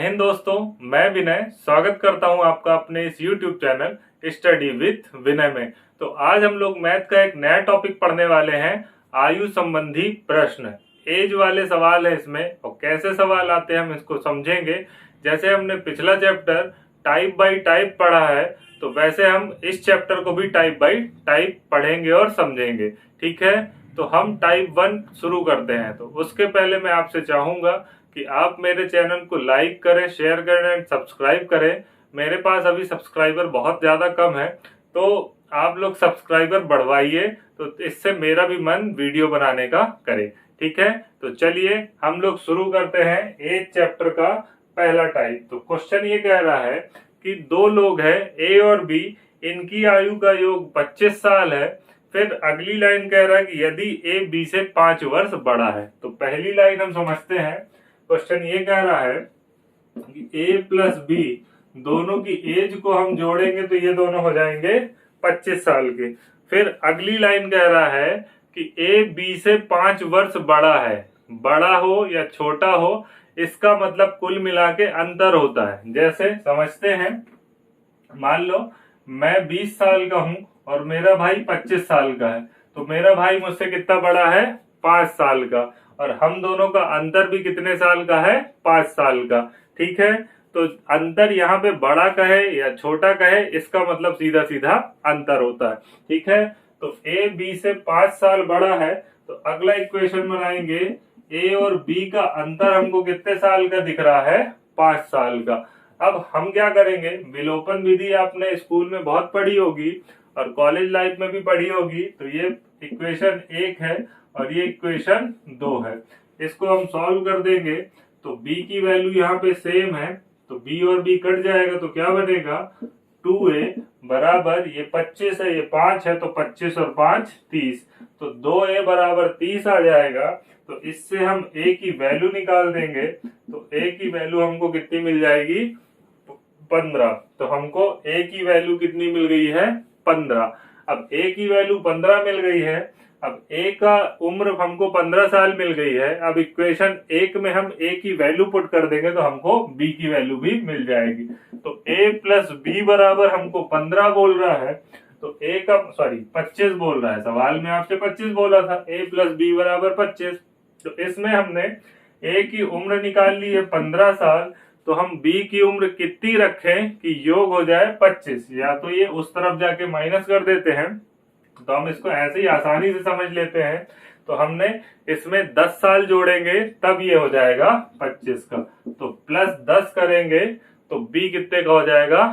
हिंद दोस्तों, मैं विनय स्वागत करता हूं आपका अपने इस YouTube चैनल स्टडी विथ विनय में। तो आज हम लोग मैथ का एक नया टॉपिक पढ़ने वाले हैं, आयु संबंधी प्रश्न। एज वाले सवाल है इसमें, और कैसे सवाल आते हैं हम इसको समझेंगे। जैसे हमने पिछला चैप्टर टाइप बाय टाइप पढ़ा है, तो वैसे हम इस चैप्टर को भी टाइप बाय टाइप पढ़ेंगे और समझेंगे। ठीक है, तो हम टाइप 1 शुरू करते हैं। तो उसके पहले मैं आपसे चाहूंगा कि आप मेरे चैनल को लाइक करें, शेयर करें एंड सब्सक्राइब करें। मेरे पास अभी सब्सक्राइबर बहुत ज़्यादा कम है, तो आप लोग सब्सक्राइबर बढ़वाइए, तो इससे मेरा भी मन वीडियो बनाने का करे। ठीक है, तो चलिए हम लोग शुरू करते हैं एज चैप्टर का पहला टाइप। तो क्वेश्चन ये कह रहा है कि दो लोग हैं ए और बी, इनकी आयु का योग 25 साल है। फिर अगली लाइन कह रहा है कि यदि ए बी से 5 वर्ष बड़ा है। तो पहली लाइन हम समझते हैं। क्वेश्चन ये कह रहा है कि ए प्लस बी दोनों की एज को हम जोड़ेंगे तो ये दोनों हो जाएंगे 25 साल के। फिर अगली लाइन कह रहा है कि ए बी से 5 वर्ष बड़ा है। बड़ा हो या छोटा हो, इसका मतलब कुल मिला के अंतर होता है। जैसे समझते हैं, मान लो मैं 20 साल का हूं और मेरा भाई 25 साल का है, तो मेरा भाई मुझसे कितना बड़ा है? 5 साल का। और हम दोनों का अंतर भी कितने साल का है? 5 साल का। ठीक है, तो अंतर यहाँ पे बड़ा कहे या छोटा कहे, इसका मतलब सीधा सीधा अंतर होता है। ठीक है, तो ए बी से 5 साल बड़ा है, तो अगला इक्वेशन बनाएंगे। ए और बी का अंतर हमको कितने साल का दिख रहा है? 5 साल का। अब हम क्या करेंगे, विलोपन विधि आपने स्कूल में बहुत पढ़ी होगी और कॉलेज लाइफ में भी पढ़ी होगी। तो ये इक्वेशन 1 है और ये इक्वेशन 2 है। इसको हम सॉल्व कर देंगे तो b की वैल्यू यहाँ पे सेम है, तो b और b कट जाएगा तो क्या बनेगा? 2a बराबर, ये 25 है, ये 5 है, तो 25 और 5 30, तो 2a बराबर 30 आ जाएगा। तो इससे हम a की वैल्यू निकाल देंगे, तो a की वैल्यू हमको कितनी मिल जाएगी? 15। तो हमको a की वैल्यू कितनी मिल गई है? 15। अब a की वैल्यू 15 मिल गई है। अब a का उम्र हमको 15 साल मिल गई है। अब इक्वेशन 1 में हम a की वैल्यू पुट कर देंगे तो हमको b की वैल्यू भी मिल जाएगी। तो a प्लस बी बराबर हमको 15 बोल रहा है, तो a का 25 बोल रहा है। सवाल में आपसे 25 बोला था। a प्लस बी बराबर 25। तो इसमें हमने a की उम्र निकाल ली है 15 साल, तो हम b की उम्र कितनी रखें कि योग हो जाए 25? या तो ये उस तरफ जाके माइनस कर देते हैं, तो हम इसको ऐसे ही आसानी से समझ लेते हैं। तो हमने इसमें 10 साल जोड़ेंगे तब ये हो जाएगा 25 का, तो प्लस 10 करेंगे तो b कितने का हो जाएगा?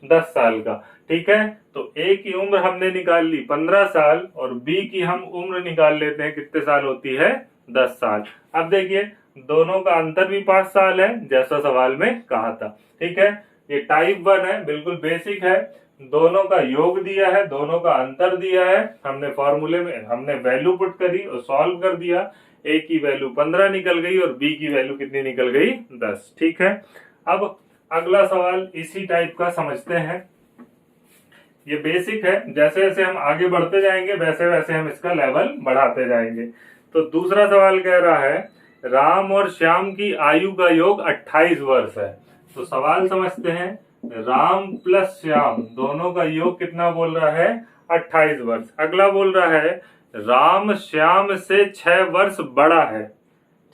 10 साल का। ठीक है, तो a की उम्र हमने निकाल ली 15 साल और b की हम उम्र निकाल लेते हैं, कितने साल होती है? 10 साल। अब देखिए, दोनों का अंतर भी 5 साल है, जैसा सवाल में कहा था। ठीक है, ये टाइप 1 है, बिल्कुल बेसिक है। दोनों का योग दिया है, दोनों का अंतर दिया है, हमने फॉर्मूले में हमने वैल्यू पुट करी और सॉल्व कर दिया। a की वैल्यू 15 निकल गई और b की वैल्यू कितनी निकल गई? 10। ठीक है, अब अगला सवाल इसी टाइप का समझते हैं। ये बेसिक है, जैसे जैसे हम आगे बढ़ते जाएंगे वैसे वैसे हम इसका लेवल बढ़ाते जाएंगे। तो दूसरा सवाल कह रहा है, राम और श्याम की आयु का योग 28 वर्ष है। तो सवाल समझते हैं, राम प्लस श्याम दोनों का योग कितना बोल रहा है? 28 वर्ष। अगला बोल रहा है, राम श्याम से 6 वर्ष बड़ा है।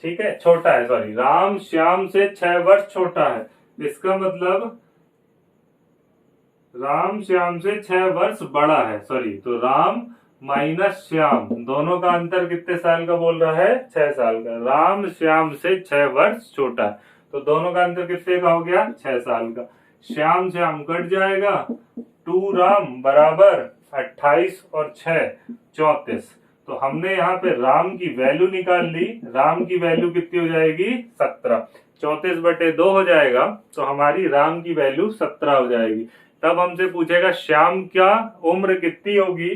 ठीक है, छोटा है, राम श्याम से 6 वर्ष छोटा है। इसका मतलब राम श्याम से 6 वर्ष बड़ा है। तो राम माइनस श्याम दोनों का अंतर कितने साल का बोल रहा है? 6 साल का। राम श्याम से 6 वर्ष छोटा है, तो दोनों का अंतर कितने का हो गया? 6 साल का। श्याम श्याम कट जाएगा, 2 राम बराबर 28 और 6 34। तो हमने यहाँ पे राम की वैल्यू निकाल ली। राम की वैल्यू कितनी हो जाएगी? 17। 34/2 हो जाएगा, तो हमारी राम की वैल्यू 17 हो जाएगी। तब हमसे पूछेगा श्याम क्या उम्र कितनी होगी?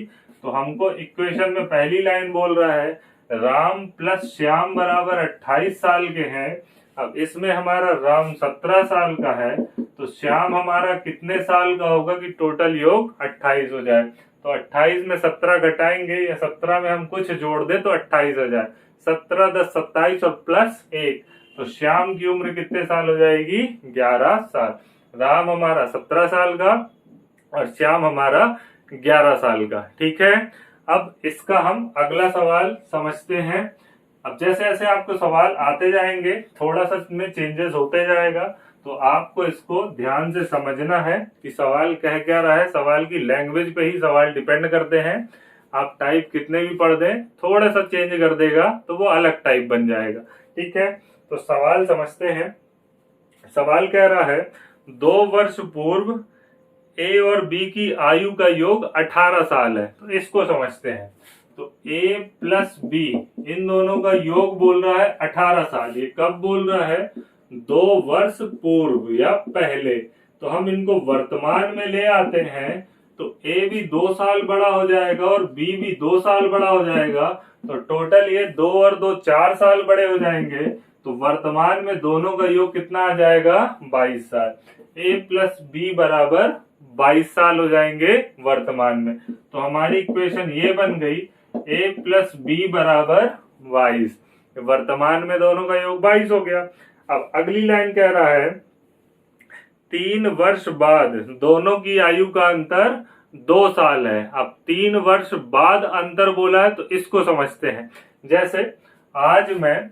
तो हमको इक्वेशन में पहली लाइन बोल रहा है, राम प्लस श्याम बराबर 28 साल के हैं। अब इसमें हमारा राम 17 साल का है, तो श्याम हमारा कितने साल का होगा कि टोटल योग 28 हो जाए? तो 28 में 17 घटाएंगे या 17 में हम कुछ जोड़ दें तो 28 हो जाए। 17 10 27 और प्लस 1, तो श्याम की उम्र कितने साल हो जाएगी? 11 साल। राम हमारा 17 साल का और श्याम हमारा 11 साल का। ठीक है, अब इसका हम अगला सवाल समझते हैं। अब जैसे जैसे आपको सवाल आते जाएंगे थोड़ा सा इसमें चेंजेस होते जाएगा, तो आपको इसको ध्यान से समझना है कि सवाल कह क्या रहा है। सवाल की लैंग्वेज पे ही सवाल डिपेंड करते हैं। आप टाइप कितने भी पढ़ दें, थोड़ा सा चेंज कर देगा तो वो अलग टाइप बन जाएगा। ठीक है, तो सवाल समझते हैं। सवाल कह रहा है 2 वर्ष पूर्व ए और बी की आयु का योग 18 साल है। तो इसको समझते हैं। तो ए प्लस बी इन दोनों का योग बोल रहा है 18 साल। ये कब बोल रहा है? 2 वर्ष पूर्व या पहले। तो हम इनको वर्तमान में ले आते हैं तो ए भी 2 साल बड़ा हो जाएगा और बी भी 2 साल बड़ा हो जाएगा। तो टोटल ये 2 और 2 4 साल बड़े हो जाएंगे। तो वर्तमान में दोनों का योग कितना आ जाएगा? 22 साल। ए प्लस बी बराबर 22 साल हो जाएंगे वर्तमान में। तो हमारी इक्वेशन ये बन गई ए प्लस बी बराबर 22। वर्तमान में दोनों का योग 22 हो गया। अब अगली लाइन कह रहा है 3 वर्ष बाद दोनों की आयु का अंतर 2 साल है। अब 3 वर्ष बाद अंतर बोला है तो इसको समझते हैं। जैसे आज मैं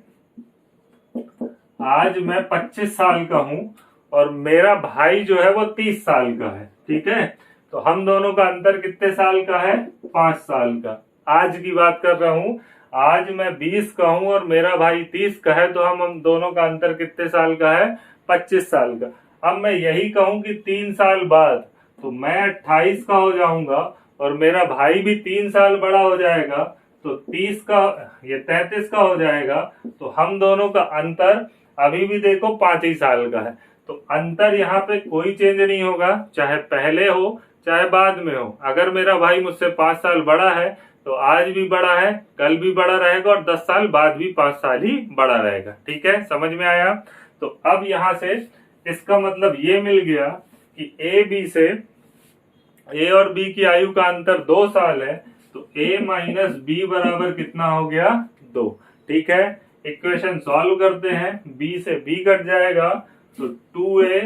25 साल का हूं और मेरा भाई जो है वो 30 साल का है। ठीक है, तो हम दोनों का अंतर कितने साल का है? 5 साल का। आज की बात कर रहा हूं। आज मैं 20 का हूं और मेरा भाई 30 का है, तो हम दोनों का अंतर कितने साल का है? 25 साल का। अब मैं यही कहूं कि 3 साल बाद तो मैं 28 का हो जाऊंगा और मेरा भाई भी 3 साल बड़ा हो जाएगा, तो 30 का ये 33 का हो जाएगा। तो हम दोनों का अंतर अभी भी देखो 5 ही साल का है। तो अंतर यहाँ पे कोई चेंज नहीं होगा, चाहे पहले हो चाहे बाद में हो। अगर मेरा भाई मुझसे 5 साल बड़ा है तो आज भी बड़ा है, कल भी बड़ा रहेगा और 10 साल बाद भी 5 साल ही बड़ा रहेगा। ठीक है, समझ में आया? तो अब यहाँ से इसका मतलब ये मिल गया कि ए और बी की आयु का अंतर 2 साल है। तो ए माइनस बी बराबर कितना हो गया? 2। ठीक है, इक्वेशन सॉल्व करते हैं। बी से बी कट जाएगा तो 2a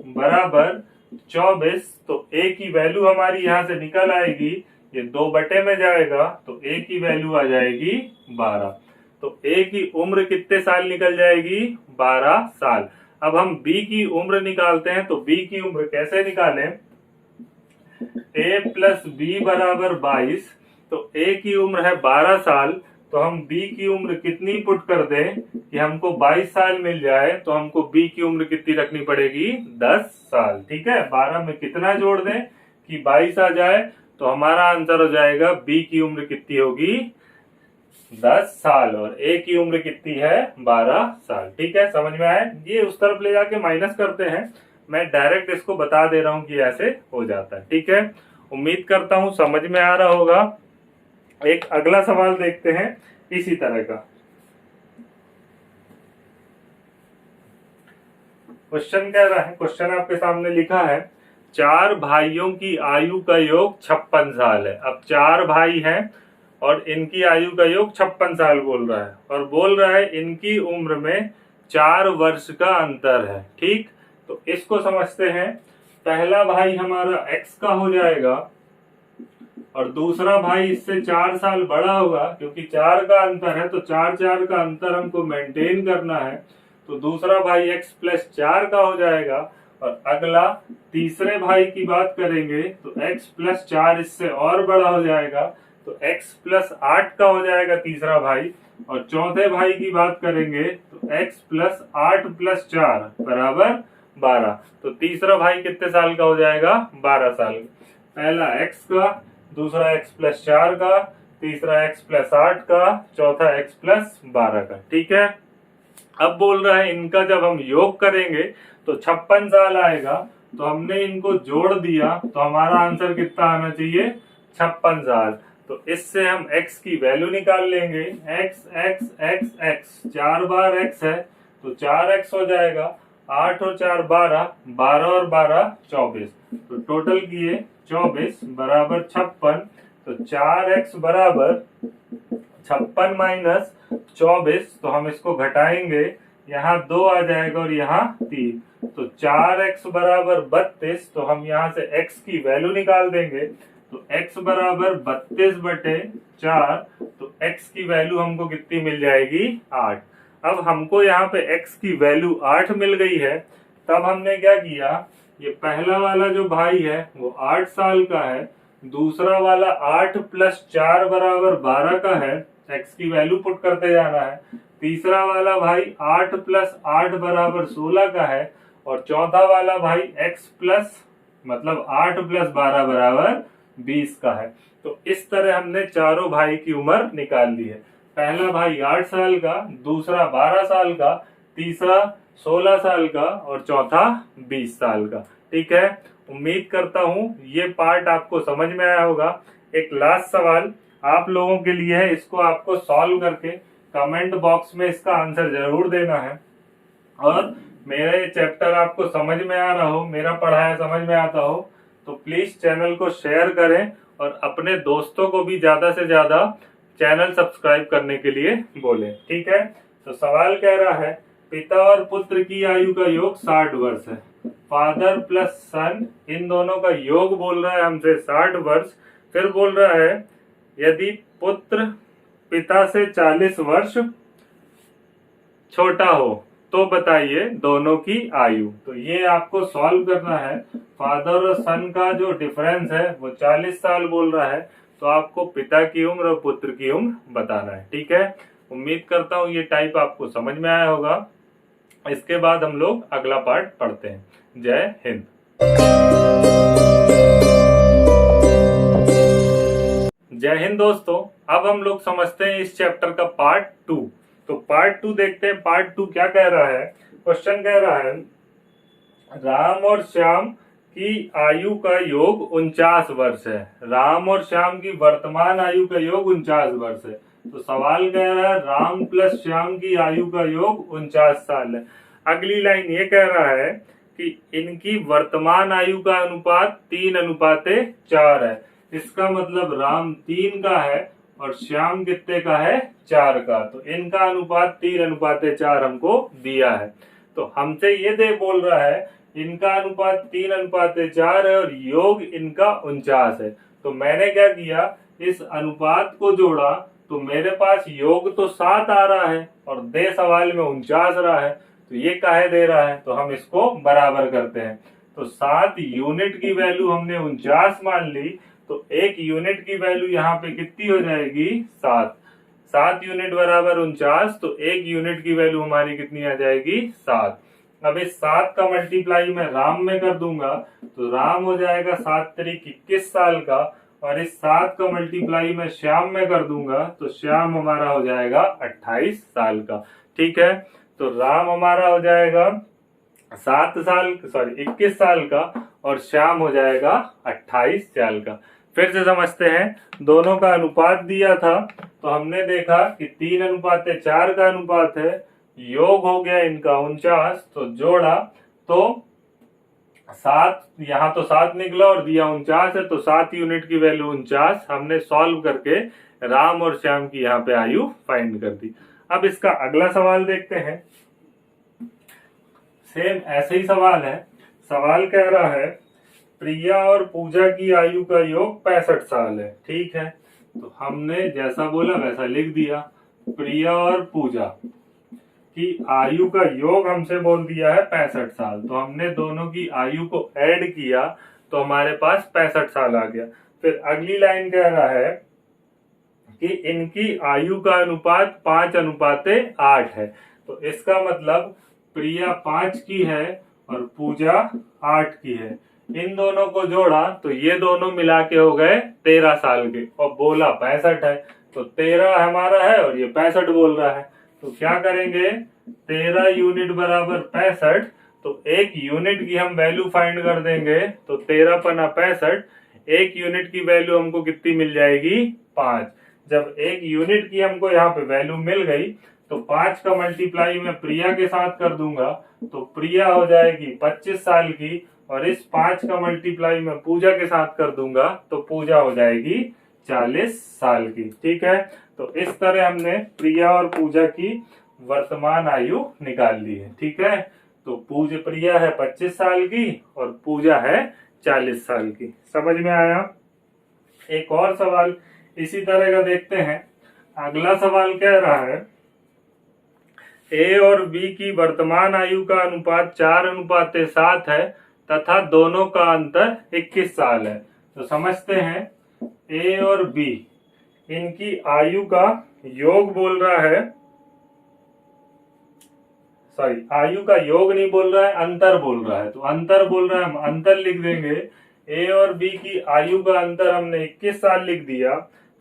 बराबर 24। तो ए की वैल्यू हमारी यहाँ से निकल आएगी, ये 2 बटे में जाएगा तो ए की वैल्यू आ जाएगी 12। तो ए की उम्र कितने साल निकल जाएगी? 12 साल। अब हम बी की उम्र निकालते हैं। तो बी की उम्र कैसे निकालें? ए प्लस बी बराबर 22। तो ए की उम्र है 12 साल, तो हम बी की उम्र कितनी पुट कर दें कि हमको 22 साल मिल जाए? तो हमको बी की उम्र कितनी रखनी पड़ेगी? 10 साल। ठीक है, 12 में कितना जोड़ दें कि 22 आ जाए? तो हमारा आंसर हो जाएगा बी की उम्र कितनी होगी? 10 साल और ए की उम्र कितनी है? 12 साल। ठीक है, समझ में आया? ये उस तरफ ले जाके माइनस करते हैं, मैं डायरेक्ट इसको बता दे रहा हूं कि ऐसे हो जाता है। ठीक है, उम्मीद करता हूं समझ में आ रहा होगा। एक अगला सवाल देखते हैं इसी तरह का। क्वेश्चन कह रहा है, क्वेश्चन आपके सामने लिखा है 4 भाइयों की आयु का योग 56 साल है। अब 4 भाई हैं और इनकी आयु का योग 56 साल बोल रहा है और बोल रहा है इनकी उम्र में 4 वर्ष का अंतर है। ठीक, तो इसको समझते हैं। पहला भाई हमारा x का हो जाएगा और दूसरा भाई इससे 4 साल बड़ा होगा, क्योंकि 4 का अंतर है तो 4 का अंतर हमको मेंटेन करना है। तो दूसरा भाई x प्लस 4 का हो जाएगा और अगला तीसरे भाई की बात करेंगे तो x प्लस 4 इससे और बड़ा हो जाएगा, तो x प्लस 8 का हो जाएगा तीसरा भाई। और चौथे भाई की बात करेंगे तो x प्लस 8 प्लस 4 बराबर 12। तो तीसरा भाई कितने साल का हो जाएगा? 12 साल। पहला x का, दूसरा x प्लस 4 का, तीसरा x प्लस 8 का, चौथा x प्लस 12 का। ठीक है, अब बोल रहा है इनका जब हम योग करेंगे तो 56 साल आएगा। तो हमने इनको जोड़ दिया तो हमारा आंसर कितना आना चाहिए? 56 साल। तो इससे हम x की वैल्यू निकाल लेंगे। x 4 बार x है तो 4x हो जाएगा। 8 और 4 12, 12 और 12 24। तो टोटल किए 24 बराबर 56। तो 4x बराबर 56 माइनस 24। तो हम इसको घटाएंगे यहाँ 2 आ जाएगा और यहाँ 3, तो 4x बराबर 32। तो हम यहाँ से x की वैल्यू निकाल देंगे, तो x बराबर 32/4, तो x की वैल्यू हमको कितनी मिल जाएगी, 8। अब हमको यहाँ पे x की वैल्यू 8 मिल गई है, तब हमने क्या किया, ये पहला वाला जो भाई है वो 8 साल का है, दूसरा वाला 8 + 4 बराबर 12 का है, x की वैल्यू पुट करते जाना है। तीसरा वाला भाई 8 + 8 बराबर 16 का है, और चौथा वाला भाई x प्लस मतलब 8 + 12 बराबर 20 का है। तो इस तरह हमने चारों भाई की उम्र निकाल ली है। पहला भाई 8 साल का, दूसरा 12 साल का, तीसरा 16 साल का और चौथा 20 साल का। ठीक है, उम्मीद करता हूँ ये पार्ट आपको समझ में आया होगा। एक लास्ट सवाल आप लोगों के लिए है, इसको आपको सॉल्व करके कमेंट बॉक्स में इसका आंसर जरूर देना है। और मेरा ये चैप्टर आपको समझ में आ रहा हो, मेरा पढ़ाया समझ में आता हो, तो प्लीज चैनल को शेयर करें और अपने दोस्तों को भी ज्यादा से ज्यादा चैनल सब्सक्राइब करने के लिए बोलें। ठीक है, तो सवाल कह रहा है पिता और पुत्र की आयु का योग 60 वर्ष है। फादर प्लस सन, इन दोनों का योग बोल रहा है हमसे 60 वर्ष। फिर बोल रहा है यदि पुत्र पिता से 40 वर्ष छोटा हो तो बताइए दोनों की आयु। तो ये आपको सॉल्व करना है। फादर और सन का जो डिफरेंस है वो 40 साल बोल रहा है, तो आपको पिता की उम्र और पुत्र की उम्र बताना है। ठीक है, उम्मीद करता हूँ ये टाइप आपको समझ में आया होगा। इसके बाद हम लोग अगला पार्ट पढ़ते हैं। जय हिंद। जय हिंद दोस्तों, अब हम लोग समझते हैं इस चैप्टर का पार्ट 2। तो पार्ट 2 देखते हैं। पार्ट 2 क्या कह रहा है। क्वेश्चन कह रहा है राम और श्याम की आयु का योग 49 वर्ष है। राम और श्याम की वर्तमान आयु का योग 49 वर्ष है। तो सवाल कह रहा है राम प्लस श्याम की आयु का योग 49 साल है। अगली लाइन ये कह रहा है कि इनकी वर्तमान आयु का अनुपात 3:4 है। इसका मतलब राम 3 का है और श्याम कितने का है, 4 का। तो इनका अनुपात 3:4 हमको दिया है। तो हमसे ये दे बोल रहा है इनका अनुपात 3:4 है और योग इनका 49 है। तो मैंने क्या किया, इस अनुपात को जोड़ा, तो मेरे पास योग तो 7 आ रहा है और दे सवाल में 49 रहा है। तो ये काहे दे रहा है, तो हम इसको बराबर करते हैं। तो 7 यूनिट की वैल्यू हमने 49 मान ली, तो 1 यूनिट की वैल्यू यहाँ पे कितनी हो जाएगी, 7। 7 यूनिट बराबर 49, तो 1 यूनिट की वैल्यू हमारी कितनी आ जाएगी, 7। अब इस 7 का मल्टीप्लाई मैं राम में कर दूंगा, तो राम हो जाएगा 7 तारीख 21 साल का, और इस 7 का मल्टीप्लाई मैं श्याम में कर दूंगा, तो श्याम हमारा हो जाएगा 28 साल का। ठीक है, तो राम हमारा हो जाएगा 21 साल का और श्याम हो जाएगा 28 साल का। फिर से समझते हैं, दोनों का अनुपात दिया था, तो हमने देखा कि 3:4 का अनुपात है, योग हो गया इनका 49, तो जोड़ा तो 7, यहाँ तो 7 निकला और दिया 49 है, तो 7 यूनिट की वैल्यू 49 हमने सॉल्व करके राम और श्याम की यहाँ पे आयु फाइंड कर दी। अब इसका अगला सवाल देखते हैं। सेम ऐसे ही सवाल है। सवाल कह रहा है प्रिया और पूजा की आयु का योग 65 साल है। ठीक है, तो हमने जैसा बोला वैसा लिख दिया। प्रिया और पूजा की आयु का योग हमसे बोल दिया है 65 साल, तो हमने दोनों की आयु को ऐड किया तो हमारे पास 65 साल आ गया। फिर अगली लाइन कह रहा है कि इनकी आयु का अनुपात 5:8 है। तो इसका मतलब प्रिया 5 की है और पूजा 8 की है। इन दोनों को जोड़ा तो ये दोनों मिला के हो गए 13 साल के, और बोला 65 है, तो 13 हमारा है और ये 65 बोल रहा है। तो क्या करेंगे, 13 यूनिट बराबर 65, तो 1 यूनिट की हम वैल्यू फाइंड कर देंगे, तो 13 × 65, 1 यूनिट की वैल्यू हमको कितनी मिल जाएगी, 5। जब 1 यूनिट की हमको यहाँ पे वैल्यू मिल गई, तो 5 का मल्टीप्लाई मैं प्रिया के साथ कर दूंगा, तो प्रिया हो जाएगी 25 साल की, और इस 5 का मल्टीप्लाई मैं पूजा के साथ कर दूंगा, तो पूजा हो जाएगी 40 साल की। ठीक है, तो इस तरह हमने प्रिया और पूजा की वर्तमान आयु निकाल ली है। ठीक है, तो पूज्य प्रिया है 25 साल की और पूजा है 40 साल की। समझ में आया? एक और सवाल इसी तरह का देखते हैं। अगला सवाल कह रहा है ए और बी की वर्तमान आयु का अनुपात 4:7 है तथा दोनों का अंतर 21 साल है। तो समझते हैं, ए और बी इनकी आयु का योग बोल रहा है, सॉरी आयु का योग नहीं बोल रहा है, अंतर बोल रहा है। तो अंतर बोल रहा है, हम अंतर लिख देंगे। ए और बी की आयु का अंतर हमने 21 साल लिख दिया।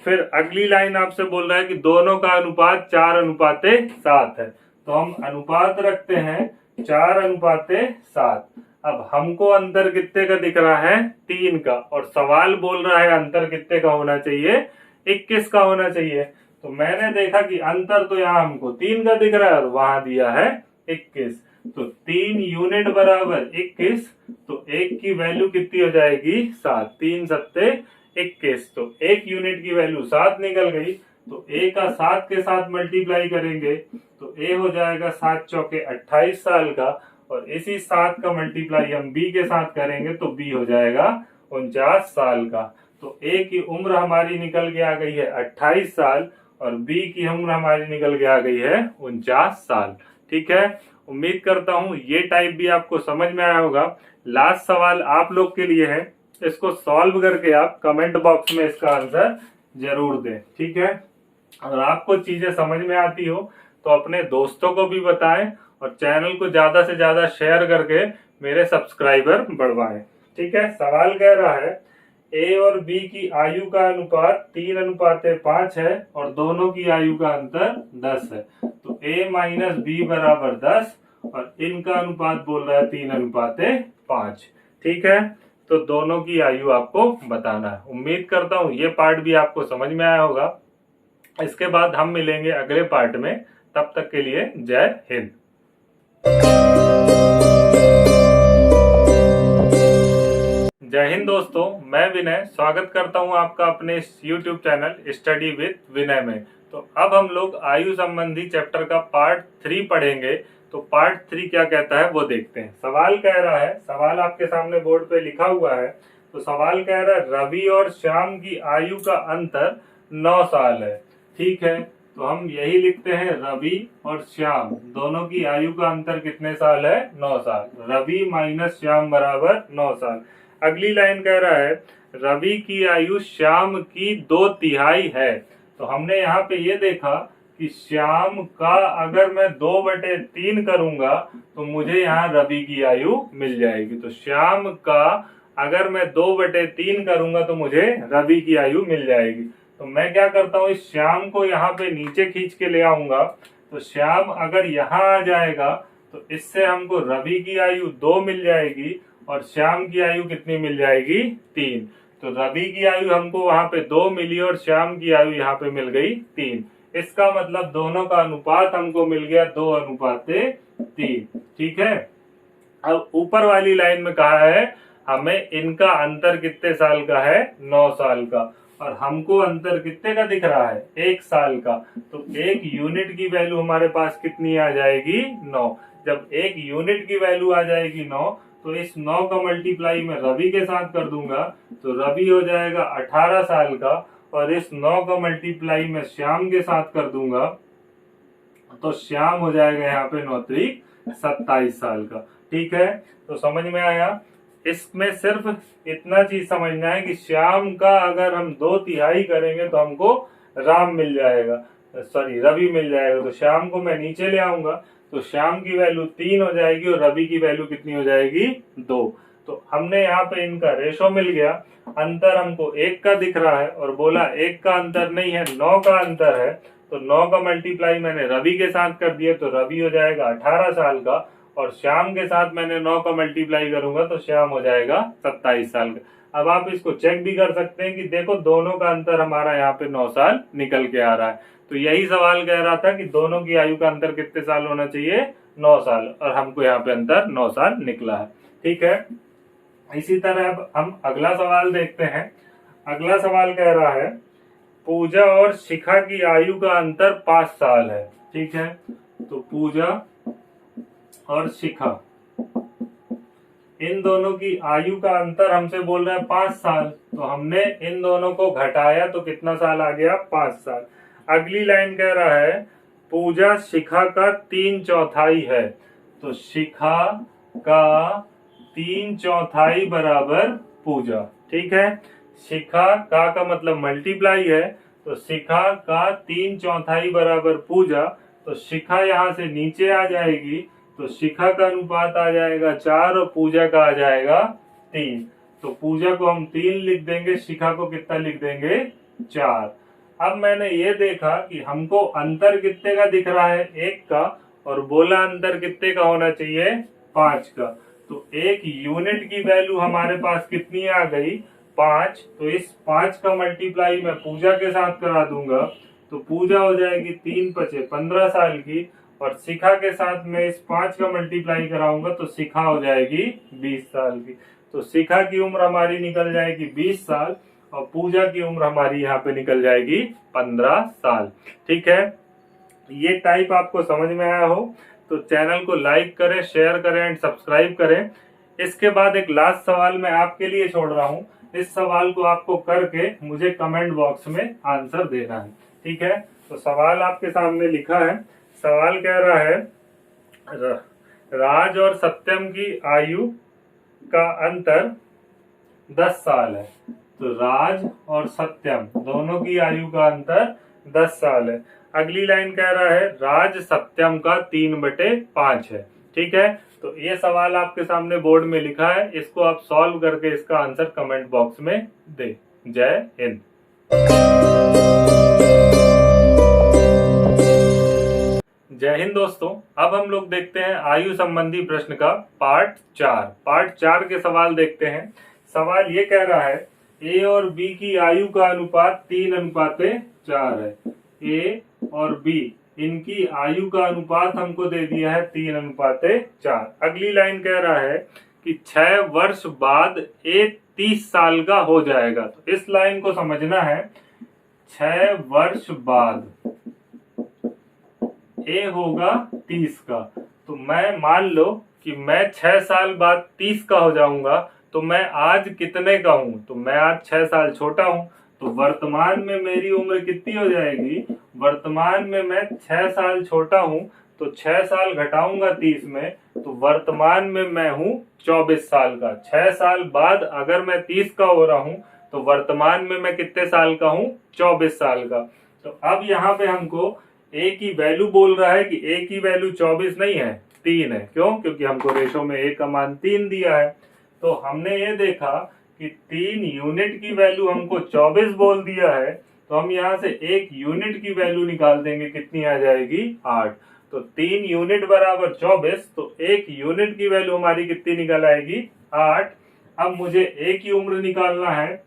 फिर अगली लाइन आपसे बोल रहा है कि दोनों का अनुपात 4:7 है। तो हम अनुपात रखते हैं 4:7। अब हमको अंतर कितने का दिख रहा है? 3 का, और सवाल बोल रहा है अंतर कितने का होना चाहिए? 21 का होना चाहिए। तो मैंने देखा कि अंतर तो यहाँ हमको 3 का दिख रहा है और वहां दिया है 21। तो 3 यूनिट बराबर 21, तो 1 की वैल्यू कितनी हो जाएगी? 7। 3 सत्ते 21, तो 1 यूनिट की वैल्यू 7 निकल गई। तो ए का 7 के साथ मल्टीप्लाई करेंगे तो ए हो जाएगा 7 चौके 28 साल का, और इसी 7 का मल्टीप्लाई हम बी के साथ करेंगे तो बी हो जाएगा 49 साल का। तो ए की उम्र हमारी निकल के आ गई है 28 साल और बी की उम्र हमारी निकल के आ गई है 49 साल। ठीक है, उम्मीद करता हूं ये टाइप भी आपको समझ में आया होगा। लास्ट सवाल आप लोग के लिए है, इसको सॉल्व करके आप कमेंट बॉक्स में इसका आंसर जरूर दें। ठीक है, अगर आपको चीजें समझ में आती हो तो अपने दोस्तों को भी बताएं और चैनल को ज्यादा से ज्यादा शेयर करके मेरे सब्सक्राइबर बढ़वाएं। ठीक है, सवाल कह रहा है ए और बी की आयु का अनुपात 3:5 है और दोनों की आयु का अंतर 10 है। तो ए माइनस बी बराबर 10 और इनका अनुपात बोल रहा है 3:5। ठीक है, तो दोनों की आयु आपको बताना है। उम्मीद करता हूँ ये पार्ट भी आपको समझ में आया होगा। इसके बाद हम मिलेंगे अगले पार्ट में, तब तक के लिए जय हिंद। जय हिंद दोस्तों, मैं विनय स्वागत करता हूं आपका अपने इस YouTube चैनल स्टडी विद विनय में। तो अब हम लोग आयु संबंधी चैप्टर का पार्ट 3 पढ़ेंगे। तो पार्ट 3 क्या कहता है वो देखते हैं। सवाल कह रहा है, सवाल आपके सामने बोर्ड पे लिखा हुआ है। तो सवाल कह रहा है रवि और श्याम की आयु का अंतर 9 साल है। ठीक है, तो हम यही लिखते हैं, रवि और श्याम दोनों की आयु का अंतर कितने साल है? 9 साल। रवि माइनस श्याम बराबर 9 साल। अगली लाइन कह रहा है रवि की आयु श्याम की 2/3 है। तो हमने यहाँ पे ये देखा कि श्याम का अगर मैं 2/3 करूंगा तो मुझे यहाँ रवि की आयु मिल जाएगी। तो श्याम का अगर मैं 2/3 करूंगा तो मुझे रवि की आयु मिल जाएगी। तो मैं क्या करता हूँ, इस श्याम को यहाँ पे नीचे खींच के ले आऊंगा। तो श्याम अगर यहाँ आ जाएगा तो इससे हमको रवि की आयु 2 मिल जाएगी और श्याम की आयु कितनी मिल जाएगी? 3। तो रवि की आयु हमको वहां पे 2 मिली और श्याम की आयु यहाँ पे मिल गई 3। इसका मतलब दोनों का अनुपात हमको मिल गया 2:3। ठीक है, अब ऊपर वाली लाइन में कहा है हमें इनका अंतर कितने साल का है? 9 साल का, और हमको अंतर कितने का दिख रहा है? 1 साल का। तो 1 यूनिट की वैल्यू हमारे पास कितनी आ जाएगी? 9। जब 1 यूनिट की वैल्यू आ जाएगी 9, तो इस 9 का मल्टीप्लाई मैं रवि के साथ कर दूंगा तो रवि हो जाएगा 18 साल का, और इस 9 का मल्टीप्लाई मैं श्याम के साथ कर दूंगा तो श्याम हो जाएगा यहाँ पे 9 त्रिक 27 साल का। ठीक है, तो समझ में आया। इसमें सिर्फ इतना चीज समझना है कि श्याम का अगर हम 2/3 करेंगे तो हमको राम मिल जाएगा, सॉरी रवि मिल जाएगा। तो श्याम को मैं नीचे ले आऊंगा तो श्याम की वैल्यू 3 हो जाएगी और रवि की वैल्यू कितनी हो जाएगी? 2। तो हमने यहाँ पे इनका रेशो मिल गया। अंतर हमको 1 का दिख रहा है और बोला 1 का अंतर नहीं है, 9 का अंतर है। तो 9 का मल्टीप्लाई मैंने रवि के साथ कर दिया तो रवि हो जाएगा 18 साल का, और श्याम के साथ मैंने 9 का मल्टीप्लाई करूंगा तो श्याम हो जाएगा 27 साल का। अब आप इसको चेक भी कर सकते हैं कि देखो दोनों का अंतर हमारा यहाँ पे 9 साल निकल के आ रहा है। तो यही सवाल कह रहा था कि दोनों की आयु का अंतर कितने साल होना चाहिए? 9 साल, और हमको यहाँ पे अंतर 9 साल निकला है। ठीक है, इसी तरह अब हम अगला सवाल देखते हैं। अगला सवाल कह रहा है पूजा और शिखा की आयु का अंतर 5 साल है। ठीक है, तो पूजा और शिखा, इन दोनों की आयु का अंतर हमसे बोल रहा है 5 साल। तो हमने इन दोनों को घटाया तो कितना साल आ गया? 5 साल। अगली लाइन कह रहा है पूजा शिखा का 3/4 है। तो शिखा का 3/4 बराबर पूजा। ठीक है, शिखा का मतलब मल्टीप्लाई है, तो शिखा का 3/4 बराबर पूजा। तो शिखा यहाँ से नीचे आ जाएगी, तो शिखा का अनुपात आ जाएगा 4 और पूजा का आ जाएगा 3। तो पूजा को हम 3 लिख देंगे, शिखा को कितना लिख देंगे? 4। अब मैंने ये देखा कि हमको अंतर कितने का दिख रहा है? 1 का, और बोला अंतर कितने का होना चाहिए? 5 का। तो एक यूनिट की वैल्यू हमारे पास कितनी आ गई? 5। तो इस 5 का मल्टीप्लाई मैं पूजा के साथ करा दूंगा, तो पूजा हो जाएगी 3 × 5 15 साल की, और शिखा के साथ में इस 5 का मल्टीप्लाई कराऊंगा तो शिखा हो जाएगी 20 साल की। तो शिखा की उम्र हमारी निकल जाएगी 20 साल, और पूजा की उम्र हमारी यहाँ पे निकल जाएगी 15 साल। ठीक है, ये टाइप आपको समझ में आया हो तो चैनल को लाइक करें, शेयर करें एंड सब्सक्राइब करें। इसके बाद एक लास्ट सवाल मैं आपके लिए छोड़ रहा हूँ, इस सवाल को आपको करके मुझे कमेंट बॉक्स में आंसर देना है। ठीक है, तो सवाल आपके सामने लिखा है। सवाल कह रहा है राज और सत्यम की आयु का अंतर 10 साल है। तो राज और सत्यम दोनों की आयु का अंतर 10 साल है। अगली लाइन कह रहा है राज सत्यम का 3/5 है। ठीक है, तो ये सवाल आपके सामने बोर्ड में लिखा है, इसको आप सॉल्व करके इसका आंसर कमेंट बॉक्स में दे। जय हिंद। जय हिंद दोस्तों, अब हम लोग देखते हैं आयु संबंधी प्रश्न का पार्ट 4। पार्ट 4 के सवाल देखते हैं। सवाल ये कह रहा है ए और बी की आयु का अनुपात 3/4 है। ए और बी इनकी आयु का अनुपात हमको दे दिया है 3/4। अगली लाइन कह रहा है कि 6 वर्ष बाद ए 30 साल का हो जाएगा। तो इस लाइन को समझना है, 6 वर्ष बाद ए होगा 30 का। तो मैं मान लो कि मैं 6 साल बाद 30 का हो जाऊंगा, तो मैं आज कितने का हूं? तो मैं आज 6 साल छोटा हूं, तो वर्तमान में मेरी उम्र कितनी हो जाएगी? वर्तमान में मैं 6 साल छोटा हूं, तो 6 साल घटाऊंगा 30 में, तो वर्तमान में मैं हूं 24 साल का। 6 साल बाद अगर मैं 30 का हो रहा हूं, तो वर्तमान में मैं कितने साल का हूं? 24 साल का। तो अब यहाँ पे हमको ए की वैल्यू बोल रहा है कि ए की वैल्यू 24 नहीं है, 3 है। क्यों? क्योंकि हमको रेशो में ए का मान 3 दिया है। तो हमने ये देखा कि 3 यूनिट की वैल्यू हमको 24 बोल दिया है, तो हम यहाँ से 1 यूनिट की वैल्यू निकाल देंगे, कितनी आ जाएगी? 8। तो 3 यूनिट बराबर 24, तो 1 यूनिट की वैल्यू हमारी कितनी निकल आएगी? 8। अब मुझे ए की उम्र निकालना है,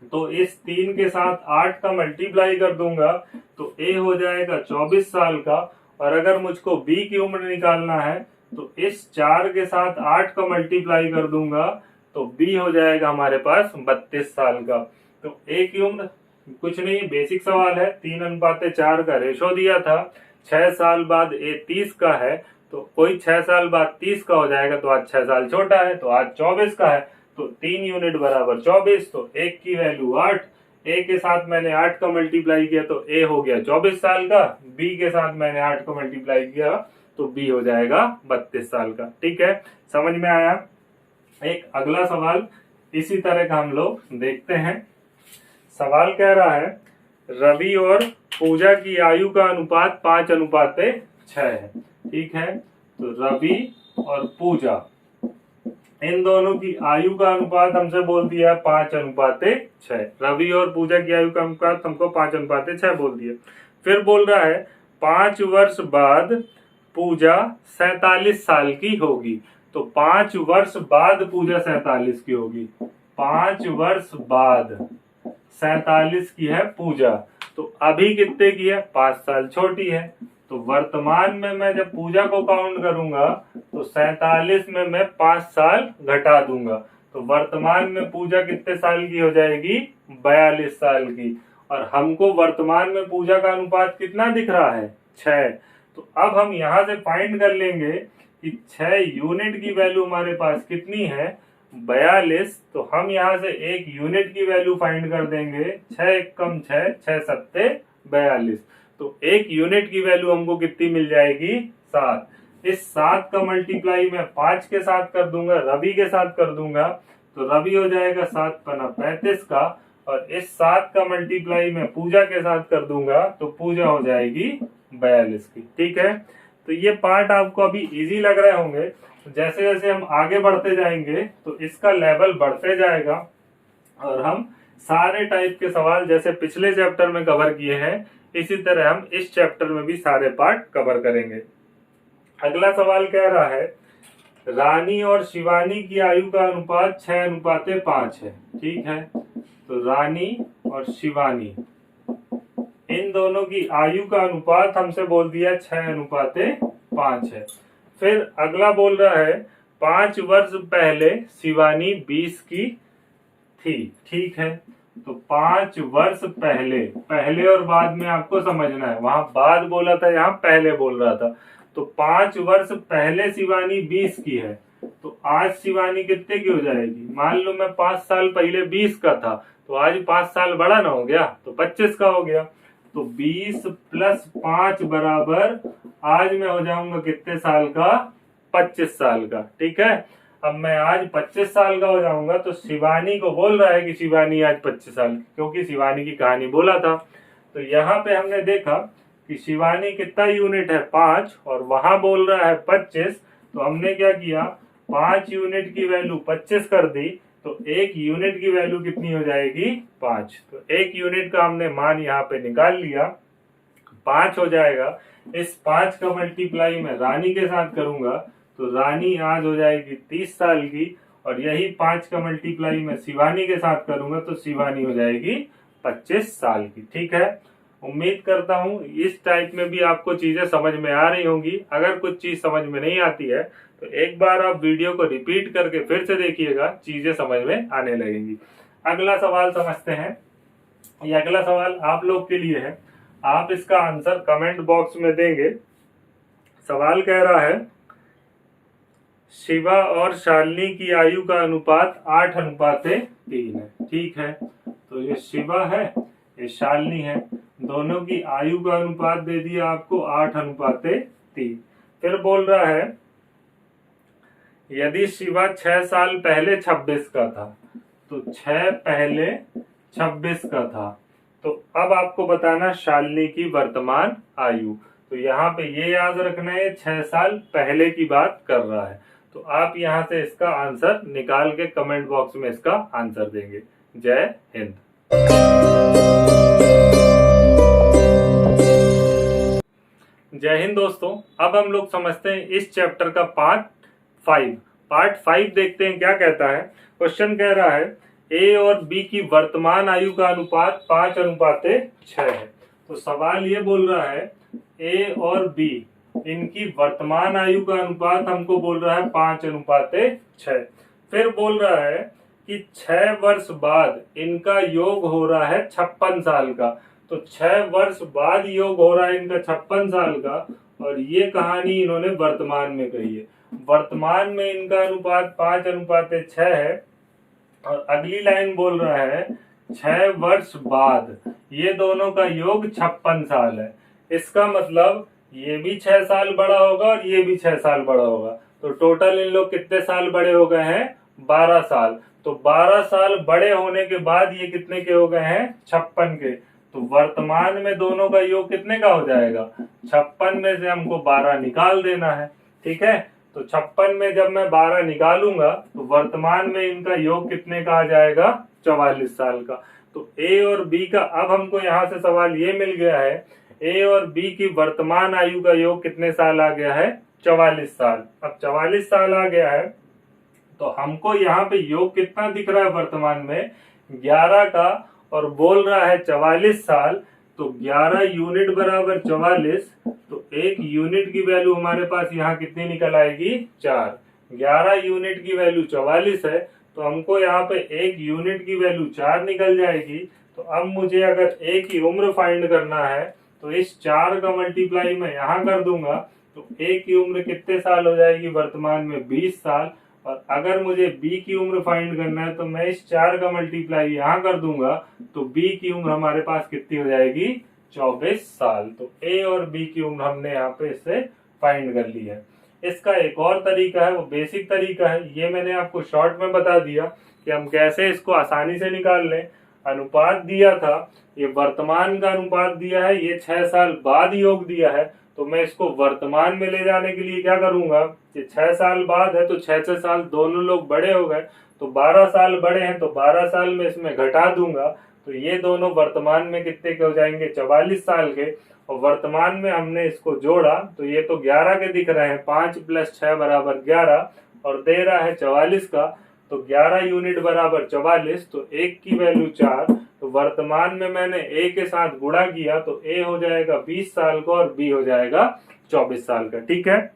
तो इस 3 के साथ 8 का मल्टीप्लाई कर दूंगा, तो ए हो जाएगा 24 साल का। और अगर मुझको बी की उम्र निकालना है, तो इस 4 के साथ 8 का मल्टीप्लाई कर दूंगा, तो बी हो जाएगा हमारे पास 32 साल का। तो ए की उम्र कुछ नहीं, बेसिक सवाल है, 3/4 का रेशो दिया था। 6 साल बाद ए 30 का है, तो कोई 6 साल बाद 30 का हो जाएगा, तो आज 6 साल छोटा है, तो आज 24 का है। तो 3 यूनिट बराबर 24, तो 1 की वैल्यू 8। ए के साथ मैंने 8 का मल्टीप्लाई किया, तो ए हो गया 24 साल का। बी के साथ मैंने 8 का मल्टीप्लाई किया, तो बी हो जाएगा 32 साल का। ठीक है, समझ में आया? एक अगला सवाल इसी तरह का हम लोग देखते हैं। सवाल कह रहा है रवि और पूजा की आयु का अनुपात 5/6 है। ठीक है, तो रवि और पूजा इन दोनों की आयु का अनुपात हमसे बोल दिया 5/6। रवि और पूजा की आयु का अनुपात हमको 5/6 बोल दिया। फिर बोल रहा है 5 वर्ष बाद पूजा 47 साल की होगी। तो 5 वर्ष बाद पूजा 47 की होगी। 5 वर्ष बाद 47 की है पूजा, तो अभी कितने की है? 5 साल छोटी है। तो वर्तमान में मैं जब पूजा को काउंट करूंगा, तो 47 में मैं 5 साल घटा दूंगा, तो वर्तमान में पूजा कितने साल की हो जाएगी? 42 साल की। और हमको वर्तमान में पूजा का अनुपात कितना दिख रहा है? 6। तो अब हम यहाँ से फाइंड कर लेंगे कि 6 यूनिट की वैल्यू हमारे पास कितनी है, 42। तो हम यहाँ से 1 यूनिट की वैल्यू फाइंड कर देंगे, 6 एकम 6, 6 सत्ते 42। तो 1 यूनिट की वैल्यू हमको कितनी मिल जाएगी, 7। इस 7 का मल्टीप्लाई मैं 5 के साथ कर दूंगा, रवि के साथ कर दूंगा, तो रवि हो जाएगा 7 पना 35 का, और इस 7 का मल्टीप्लाई मैं पूजा के साथ कर दूंगा, तो पूजा हो जाएगी 42 की। ठीक है, तो ये पार्ट आपको अभी इजी लग रहे होंगे। जैसे जैसे हम आगे बढ़ते जाएंगे तो इसका लेवल बढ़ते जाएगा, और हम सारे टाइप के सवाल जैसे पिछले चैप्टर में कवर किए हैं, इसी तरह हम इस चैप्टर में भी सारे पार्ट कवर करेंगे। अगला सवाल कह रहा है, रानी और शिवानी की आयु का अनुपात 6:5 है। ठीक है, तो रानी और शिवानी इन दोनों की आयु का अनुपात हमसे बोल दिया 6:5 है। फिर अगला बोल रहा है, 5 वर्ष पहले शिवानी 20 की थी। ठीक है, तो 5 वर्ष पहले, पहले और बाद में आपको समझना है, वहां बाद बोला था, यहाँ पहले बोल रहा था। तो 5 वर्ष पहले शिवानी 20 की है, तो आज शिवानी कितने की हो जाएगी। मान लो मैं 5 साल पहले 20 का था, तो आज 5 साल बड़ा ना हो गया, तो 25 का हो गया। तो 20 + 5 बराबर आज मैं हो जाऊंगा कितने साल का, 25 साल का। ठीक है, अब मैं आज 25 साल का हो जाऊंगा, तो शिवानी को बोल रहा है कि शिवानी आज 25 साल, क्योंकि शिवानी की कहानी बोला था। तो यहाँ पे हमने देखा कि शिवानी कितना यूनिट है, 5, और वहां बोल रहा है 25। तो हमने क्या किया, 5 यूनिट की वैल्यू 25 कर दी, तो 1 यूनिट की वैल्यू कितनी हो जाएगी, 5। तो 1 यूनिट का हमने मान यहाँ पे निकाल लिया, 5 हो जाएगा। इस 5 का मल्टीप्लाई मैं रानी के साथ करूंगा, तो रानी आज हो जाएगी 30 साल की, और यही 5 का मल्टीप्लाई मैं शिवानी के साथ करूंगा, तो शिवानी हो जाएगी 25 साल की। ठीक है, उम्मीद करता हूं इस टाइप में भी आपको चीजें समझ में आ रही होंगी। अगर कुछ चीज समझ में नहीं आती है तो एक बार आप वीडियो को रिपीट करके फिर से देखिएगा, चीजें समझ में आने लगेंगी। अगला सवाल समझते हैं। ये अगला सवाल आप लोग के लिए है, आप इसका आंसर कमेंट बॉक्स में देंगे। सवाल कह रहा है, शिवा और शालिनी की आयु का अनुपात 8:3 है। ठीक है, तो ये शिवा है, ये शालिनी है, दोनों की आयु का अनुपात दे दिया आपको 8:3। फिर बोल रहा है, यदि शिवा 6 साल पहले 26 का था, तो 6 पहले 26 का था, तो अब आपको बताना शालिनी की वर्तमान आयु। तो यहाँ पे ये याद रखना है, 6 साल पहले की बात कर रहा है। तो आप यहाँ से इसका आंसर निकाल के कमेंट बॉक्स में इसका आंसर देंगे। जय हिंद। जय हिंद दोस्तों। अब हम लोग समझते हैं इस चैप्टर का पार्ट 5 देखते हैं क्या कहता है। क्वेश्चन कह रहा है, ए और बी की वर्तमान आयु का अनुपात 5:6 है। तो सवाल ये बोल रहा है, ए और बी इनकी वर्तमान आयु का अनुपात हमको बोल रहा है 5:6। फिर बोल रहा है कि 6 वर्ष बाद इनका योग हो रहा है 56 साल का। तो 6 वर्ष बाद योग हो रहा है इनका 56 साल का, और ये कहानी इन्होंने वर्तमान में कही है। वर्तमान में इनका अनुपात 5:6 है, और अगली लाइन बोल रहा है 6 वर्ष बाद ये दोनों का योग 56 साल है। इसका मतलब ये भी 6 साल बड़ा होगा और ये भी 6 साल बड़ा होगा, तो टोटल इन लोग कितने साल बड़े हो गए हैं, 12 साल। तो 12 साल बड़े होने के बाद ये कितने के हो गए हैं, 56 के। तो वर्तमान में दोनों का योग कितने का हो जाएगा, 56 में से हमको 12 निकाल देना है। ठीक है, तो 56 में जब मैं 12 निकालूंगा तो वर्तमान में इनका योग कितने का आ जाएगा, 44 साल का। तो ए और बी का अब हमको यहाँ से सवाल ये मिल गया है, ए और बी की वर्तमान आयु का योग कितने साल आ गया है, 44 साल। अब 44 साल आ गया है, तो हमको यहाँ पे योग कितना दिख रहा है वर्तमान में, 11 का, और बोल रहा है 44 साल। तो 11 यूनिट बराबर 44, तो 1 यूनिट की वैल्यू हमारे पास यहाँ कितनी निकल आएगी, 4। 11 यूनिट की वैल्यू 44 है, तो हमको यहाँ पे 1 यूनिट की वैल्यू 4 निकल जाएगी। तो अब मुझे अगर ए की उम्र फाइंड करना है, तो इस 4 का मल्टीप्लाई मैं यहाँ कर दूंगा तो A की उम्र कितने साल हो जाएगी वर्तमान में 20 साल। और अगर मुझे B की उम्र फाइंड करना है तो मैं इस 4 का मल्टीप्लाई यहाँ कर दूंगा तो B की उम्र हमारे पास कितनी हो जाएगी 24 साल। तो A और B की उम्र हमने यहाँ पे इससे फाइंड कर ली है। इसका एक और तरीका है, वो बेसिक तरीका है, ये मैंने आपको शॉर्ट में बता दिया कि हम कैसे इसको आसानी से निकाल लें। अनुपात दिया था, ये वर्तमान का अनुपात दिया है, ये 6 साल बाद योग दिया है, तो मैं इसको वर्तमान में ले जाने के लिए क्या करूंगा कि 6 साल बाद है तो 6 साल दोनों लोग बड़े हो गए, तो 12 साल बड़े हैं तो 12 साल में इसमें घटा दूंगा, तो ये दोनों वर्तमान में कितने के हो जाएंगे 44 साल के। और वर्तमान में हमने इसको जोड़ा तो ये तो 11 के दिख रहे हैं, 5 + 6 = 11 और दे रहा है 44 का, तो 11 यूनिट बराबर 44, तो 1 की वैल्यू 4। तो वर्तमान में मैंने A के साथ गुणा किया तो A हो जाएगा 20 साल का और B हो जाएगा 24 साल का। ठीक है,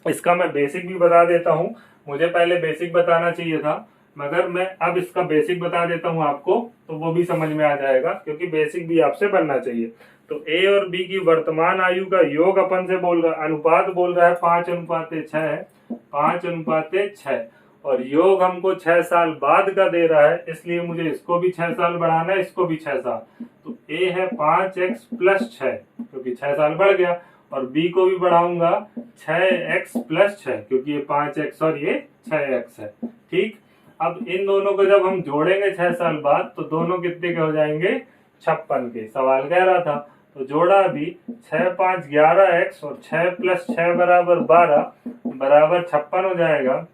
इसका मैं बेसिक भी बता देता हूँ, मुझे पहले बेसिक बताना चाहिए था मगर मैं अब इसका बेसिक बता देता हूँ आपको तो वो भी समझ में आ जाएगा, क्योंकि बेसिक भी आपसे बनना चाहिए। तो A और B की वर्तमान आयु का योग अपन से बोल रहा, अनुपात बोल रहा है 5:6 है, 5:6, और योग हमको 6 साल बाद का दे रहा है, इसलिए मुझे इसको भी 6 साल बढ़ाना है, इसको भी 6 साल। तो A है 5x + 6 क्योंकि 6 साल बढ़ गया, और B को भी बढ़ाऊंगा 6x + 6 क्योंकि ये 5x और ये 6x है। ठीक, अब इन दोनों को जब हम जोड़ेंगे 6 साल बाद तो दोनों कितने के हो जाएंगे 56 के, सवाल कह रहा था। तो जोड़ा अभी 6 × 5 = 11x और 6 + 6 = 12 बराबर 56 हो जाएगा।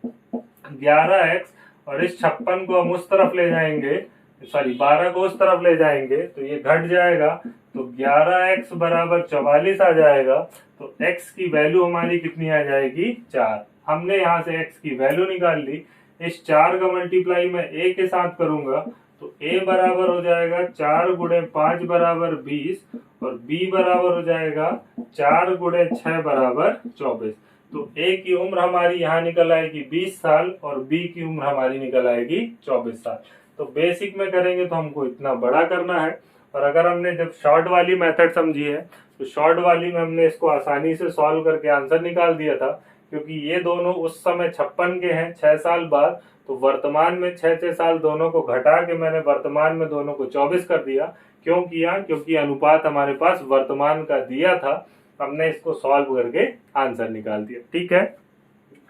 11x और इस 56 को हम उस तरफ ले जाएंगे, सॉरी 12 को उस तरफ ले जाएंगे तो ये घट जाएगा, तो 11x = 44 आ जाएगा। तो x की वैल्यू हमारी कितनी आ जाएगी 4। हमने यहाँ से x की वैल्यू निकाल ली। इस 4 का मल्टीप्लाई मैं A के साथ करूंगा तो A बराबर हो जाएगा 4 × 5 = 20 और B बराबर हो जाएगा 4 × 6 = 24। तो A की उम्र हमारी यहाँ निकल आएगी 20 साल और B की उम्र हमारी निकल आएगी 24 साल। तो बेसिक में करेंगे तो हमको इतना बड़ा करना है, और अगर हमने जब शॉर्ट वाली मेथड समझी है तो शॉर्ट वाली में हमने इसको आसानी से सॉल्व करके आंसर निकाल दिया था, क्योंकि ये दोनों उस समय 56 के हैं 6 साल बाद, तो वर्तमान में 6 साल दोनों को घटा के मैंने वर्तमान में दोनों को 24 कर दिया। क्यों किया? क्योंकि अनुपात हमारे पास वर्तमान का दिया था, हमने इसको सॉल्व करके आंसर निकाल दिया। ठीक है,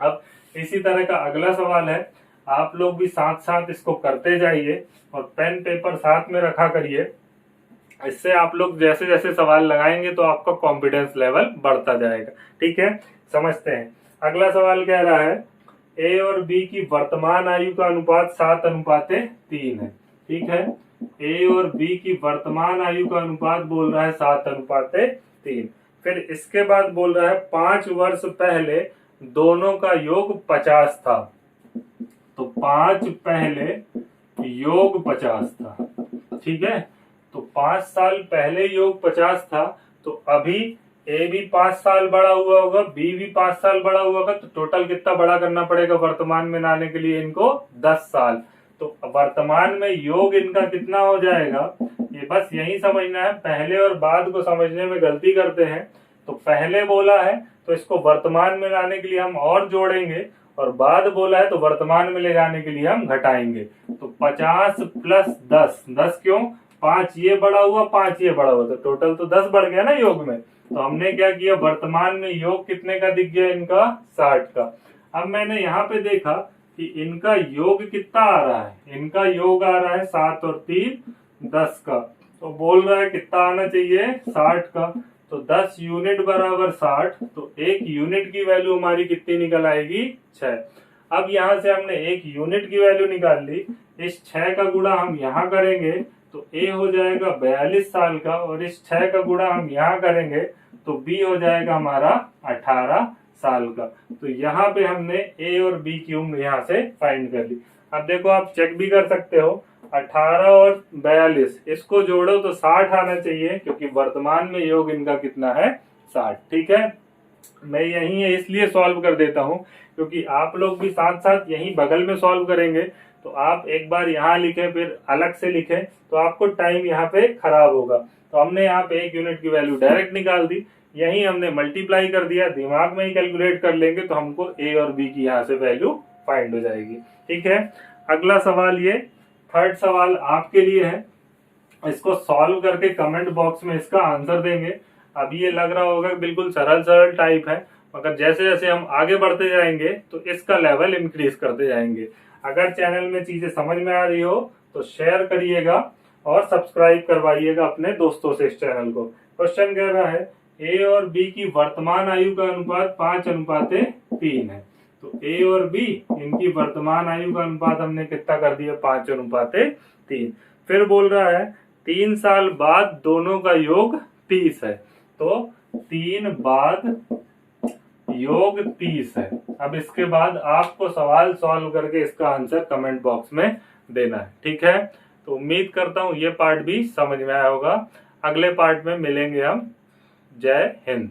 अब इसी तरह का अगला सवाल है, आप लोग भी साथ साथ इसको करते जाइए और पेन पेपर साथ में रखा करिए, इससे आप लोग जैसे जैसे सवाल लगाएंगे तो आपका कॉन्फिडेंस लेवल बढ़ता जाएगा। ठीक है, समझते हैं। अगला सवाल कह रहा है A और B की वर्तमान आयु का अनुपात 7:3 है। ठीक है, A और B की वर्तमान आयु का अनुपात बोल रहा है 7:3। फिर इसके बाद बोल रहा है 5 वर्ष पहले दोनों का योग 50 था। तो 5 पहले योग 50 था। ठीक है, तो 5 साल पहले योग 50 था, तो अभी A भी 5 साल बड़ा हुआ होगा, B भी 5 साल बड़ा हुआ होगा, तो टोटल कितना बड़ा करना पड़ेगा वर्तमान में लाने के लिए इनको 10 साल। तो वर्तमान में योग इनका कितना हो जाएगा, ये बस यही समझना है, पहले और बाद को समझने में गलती करते हैं। तो पहले बोला है तो इसको वर्तमान में लाने के लिए हम और जोड़ेंगे, और बाद बोला है तो वर्तमान में ले जाने के लिए हम घटाएंगे। तो 50 + 10, 10 क्यों, 5 ये बड़ा हुआ 5 ये बड़ा हुआ, तो टोटल तो 10 बढ़ गया ना योग में। तो हमने क्या किया, वर्तमान में योग कितने का दिख गया इनका 60 का। अब मैंने यहाँ पे देखा कि इनका योग कितना आ रहा है, इनका योग आ रहा है 7 और 3 10 का, तो बोल रहा है कितना आना चाहिए 60 का। तो 10 यूनिट बराबर 60, तो 1 यूनिट की वैल्यू हमारी कितनी निकल आएगी 6। अब यहाँ से हमने 1 यूनिट की वैल्यू निकाल ली, इस 6 का गुणा हम यहाँ करेंगे तो A हो जाएगा 42 साल का, और इस 6 का गुणा हम यहाँ करेंगे तो B हो जाएगा हमारा 18 साल का। तो यहाँ पे हमने A और B की उम्र यहाँ से फाइंड कर ली। अब देखो आप चेक भी कर सकते हो, 18 और 42 इसको जोड़ो तो 60 आना चाहिए, क्योंकि वर्तमान में योग इनका कितना है 60। ठीक है, मैं यहीं इसलिए सॉल्व कर देता हूँ क्योंकि आप लोग भी साथ साथ यहीं बगल में सॉल्व करेंगे, तो आप एक बार यहाँ लिखें फिर अलग से लिखें तो आपको टाइम यहाँ पे खराब होगा। तो हमने यहाँ पे 1 यूनिट की वैल्यू डायरेक्ट निकाल दी, यहीं हमने मल्टीप्लाई कर दिया, दिमाग में ही कैलकुलेट कर लेंगे तो हमको ए और बी की यहाँ से वैल्यू फाइंड हो जाएगी। ठीक है, अगला सवाल ये थर्ड सवाल आपके लिए है, इसको सॉल्व करके कमेंट बॉक्स में इसका आंसर देंगे। अभी ये लग रहा होगा बिल्कुल सरल सरल टाइप है, मगर जैसे जैसे हम आगे बढ़ते जाएंगे तो इसका लेवल इंक्रीज करते जाएंगे। अगर चैनल में चीजें समझ में आ रही हो तो शेयर करिएगा और सब्सक्राइब करवाइएगा अपने दोस्तों से इस चैनल को। क्वेश्चन कह रहा है ए और बी की वर्तमान आयु का अनुपात 5:3 है। तो ए और बी इनकी वर्तमान आयु का अनुपात हमने कितना कर दिया, 5:3। फिर बोल रहा है 3 साल बाद दोनों का योग 30 है। तो 3 बाद योग 30 है। अब इसके बाद आपको सवाल सॉल्व करके इसका आंसर कमेंट बॉक्स में देना है। ठीक है, तो उम्मीद करता हूं ये पार्ट भी समझ में आया होगा। अगले पार्ट में मिलेंगे हम। जय हिंद।